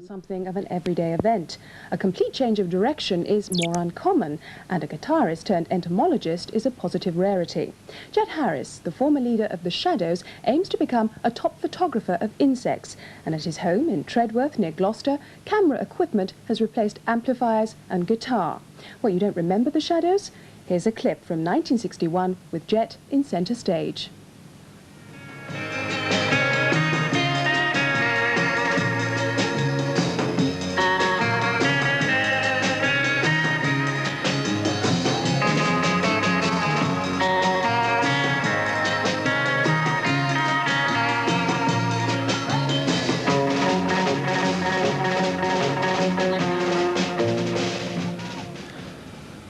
Something of an everyday event. A complete change of direction is more uncommon, and a guitarist turned entomologist is a positive rarity. Jet Harris, the former leader of The Shadows, aims to become a top photographer of insects, and at his home in Tredworth near Gloucester, camera equipment has replaced amplifiers and guitar. Well, you don't remember The Shadows? Here's a clip from 1961 with Jet in centre stage.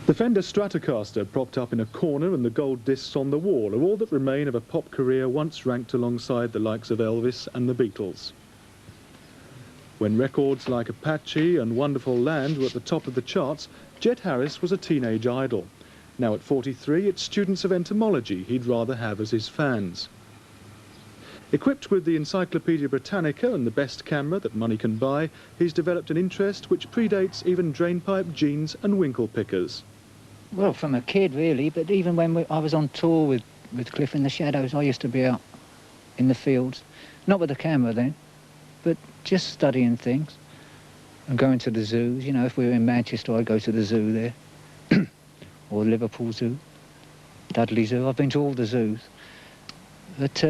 The Fender Stratocaster propped up in a corner and the gold discs on the wall are all that remain of a pop career once ranked alongside the likes of Elvis and the Beatles. When records like Apache and Wonderful Land were at the top of the charts, Jet Harris was a teenage idol. Now at 43, it's students of entomology he'd rather have as his fans. Equipped with the Encyclopedia Britannica and the best camera that money can buy, he's developed an interest which predates even drainpipe jeans and winkle pickers. Well, from a kid, really, but even when I was on tour with Cliff and the Shadows, I used to be out in the fields, not with a camera then, but just studying things and going to the zoos. You know, if we were in Manchester, I'd go to the zoo there, or Liverpool Zoo, Dudley Zoo. I've been to all the zoos. But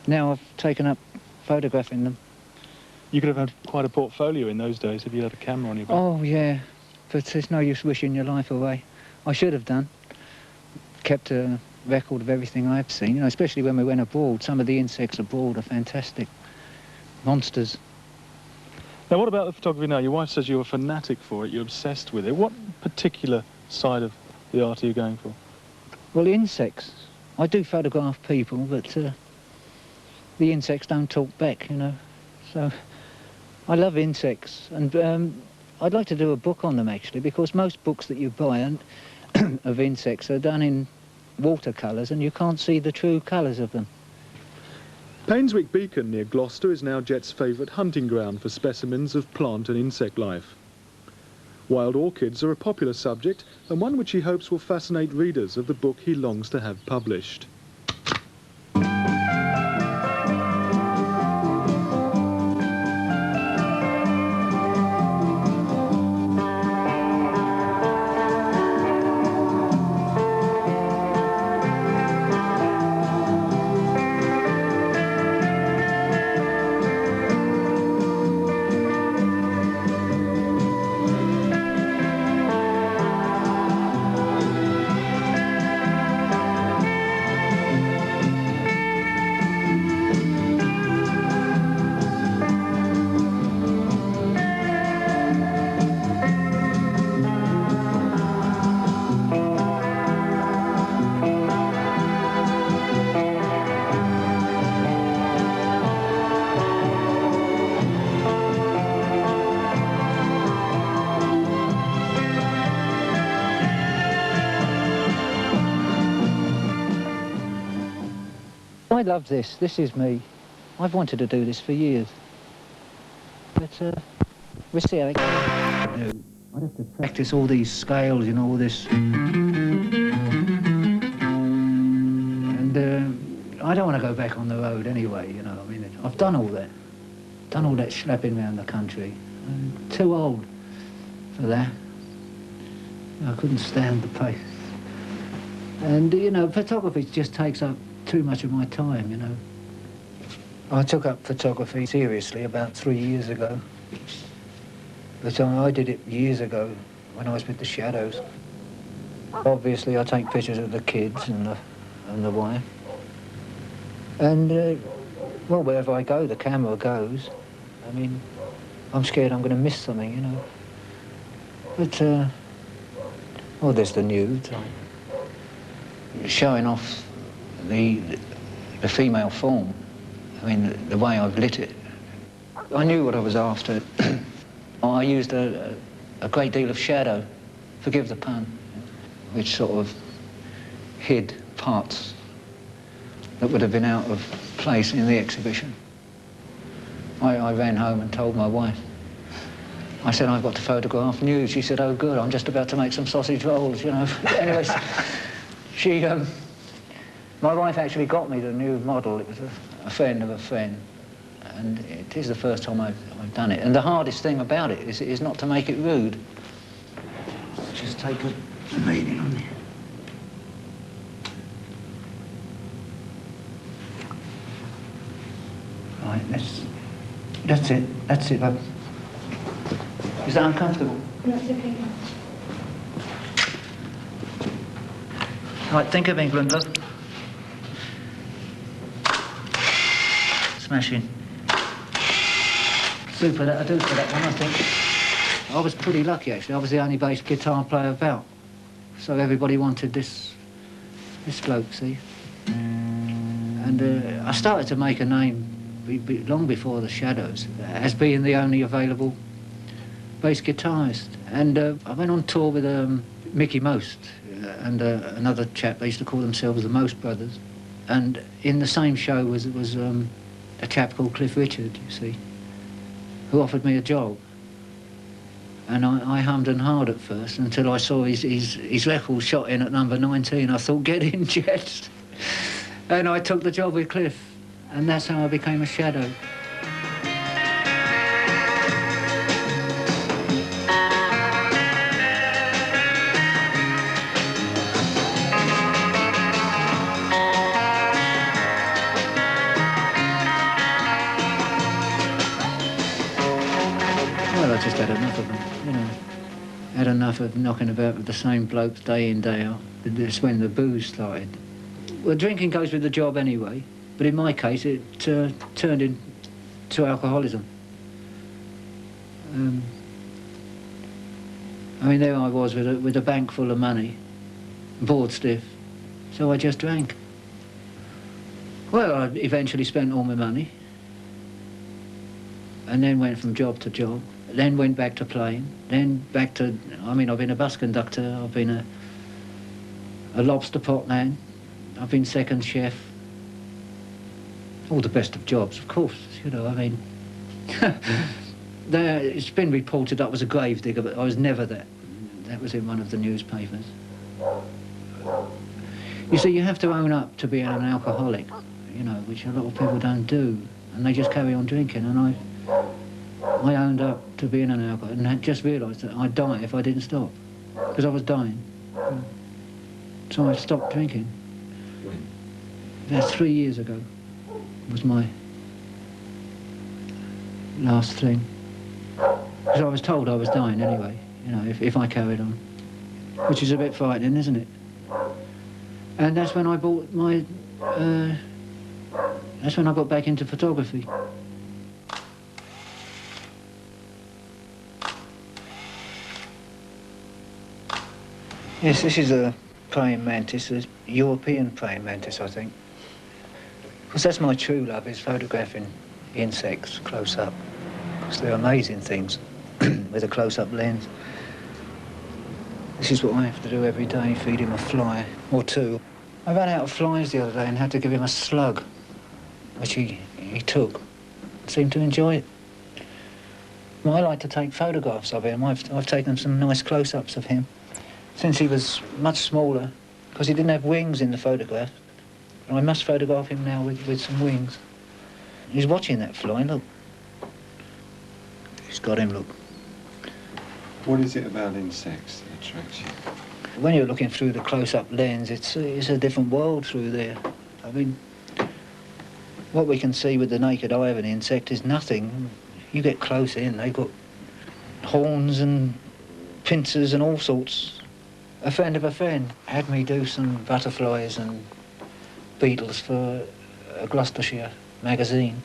now I've taken up photographing them. You could have had quite a portfolio in those days if you had a camera on your back. Oh, yeah, but there's no use wishing your life away. I should have done. Kept a record of everything I've seen, you know, especially when we went abroad. Some of the insects abroad are fantastic. Monsters. Now, what about the photography now? Your wife says you're a fanatic for it, you're obsessed with it. What particular side of the art are you going for? Well, insects. I do photograph people, but the insects don't talk back, you know. So I love insects, and I'd like to do a book on them, actually, because most books that you buy of insects are done in watercolours, and you can't see the true colours of them. Painswick Beacon near Gloucester is now Jet's favourite hunting ground for specimens of plant and insect life. Wild orchids are a popular subject, and one which he hopes will fascinate readers of the book he longs to have published. I love this. This is me. I've wanted to do this for years. But we'll see how it goes. I'd have to practice all these scales, you know, all this. And I don't want to go back on the road anyway, you know. I mean, I've done all that. Done all that schlepping around the country. I'm too old for that. I couldn't stand the pace. And, you know, photography just takes up too much of my time, you know. I took up photography seriously about 3 years ago. But I did it years ago when I was with the Shadows. Obviously, I take pictures of the kids and the wife. And, well, wherever I go, the camera goes. I mean, I'm scared I'm going to miss something, you know. But, well, there's the nudes. Showing off the female form. I mean, the way I've lit it. I knew what I was after. I used a great deal of shadow, forgive the pun, which sort of hid parts that would have been out of place in the exhibition. I ran home and told my wife. I said, I've got to photograph news. She said, oh, good, I'm just about to make some sausage rolls, you know. Anyways, she, my wife actually got me the new model. It was a friend of a friend. And it is the first time I've done it. And the hardest thing about it is not to make it rude. Just take a meeting on it. Right, that's it, love. Is that uncomfortable? No, it's okay. Right, think of England, love. Smashing. Super, that'll do for that one, I think. I was pretty lucky, actually. I was the only bass guitar player about. So everybody wanted this bloke, see? And I started to make a name long before the Shadows as being the only available bass guitarist. And I went on tour with Mickey Most and another chap. They used to call themselves the Most Brothers. And in the same show was a chap called Cliff Richard, you see, who offered me a job. And I hummed and hawed at first until I saw his record shot in at number 19. I thought, get in, Jet. And I took the job with Cliff. And that's how I became a Shadow. Well, I just had enough of them, you know. Had enough of knocking about with the same blokes day in, day out. That's when the booze started. Well, drinking goes with the job anyway, but in my case, it turned into alcoholism. I mean, there I was with a bank full of money, bored stiff, so I just drank. Well, I eventually spent all my money, and then went from job to job, then went back to playing, then back to, I mean, I've been a bus conductor, I've been a lobster pot man, I've been second chef. All the best of jobs, of course, you know, I mean. It's been reported I was a grave digger, but I was never that. That was in one of the newspapers. You see, you have to own up to being an alcoholic, you know, which a lot of people don't do, and they just carry on drinking, and I owned up to being an alcoholic, and I just realised that I'd die if I didn't stop, because I was dying. So I stopped drinking. That's 3 years ago, was my last thing. Because I was told I was dying anyway, you know, if I carried on. Which is a bit frightening, isn't it? And that's when I bought my, that's when I got back into photography. Yes, this is a praying mantis, a European praying mantis, I think. Because that's my true love, is photographing insects close up. Because they're amazing things with a close-up lens. This is what I have to do every day, feed him a fly or two. I ran out of flies the other day and had to give him a slug, which he took. Seemed to enjoy it. Well, I like to take photographs of him. I've taken some nice close-ups of him since he was much smaller, because he didn't have wings in the photograph. I must photograph him now with some wings. He's watching that fly, look. He's got him, look. What is it about insects that attracts you? When you're looking through the close-up lens, it's a different world through there. I mean, what we can see with the naked eye of an insect is nothing. You get close in, they've got horns and pincers and all sorts. A friend of a friend had me do some butterflies and beetles for a Gloucestershire magazine.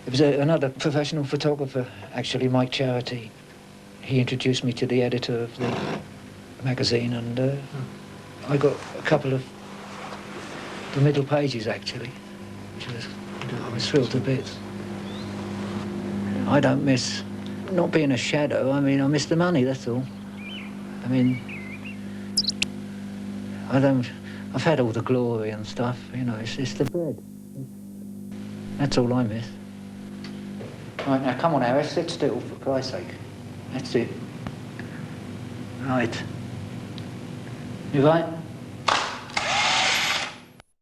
It was another professional photographer, actually, Mike Charity. He introduced me to the editor of the magazine, and I got a couple of the middle pages, actually, which I was thrilled to bits. I don't miss not being a Shadow. I mean, I miss the money, that's all. I mean, I've had all the glory and stuff, you know, it's the bread. That's all I miss. Right, now come on, Harris, sit still, for Christ's sake. That's it. Right. You right?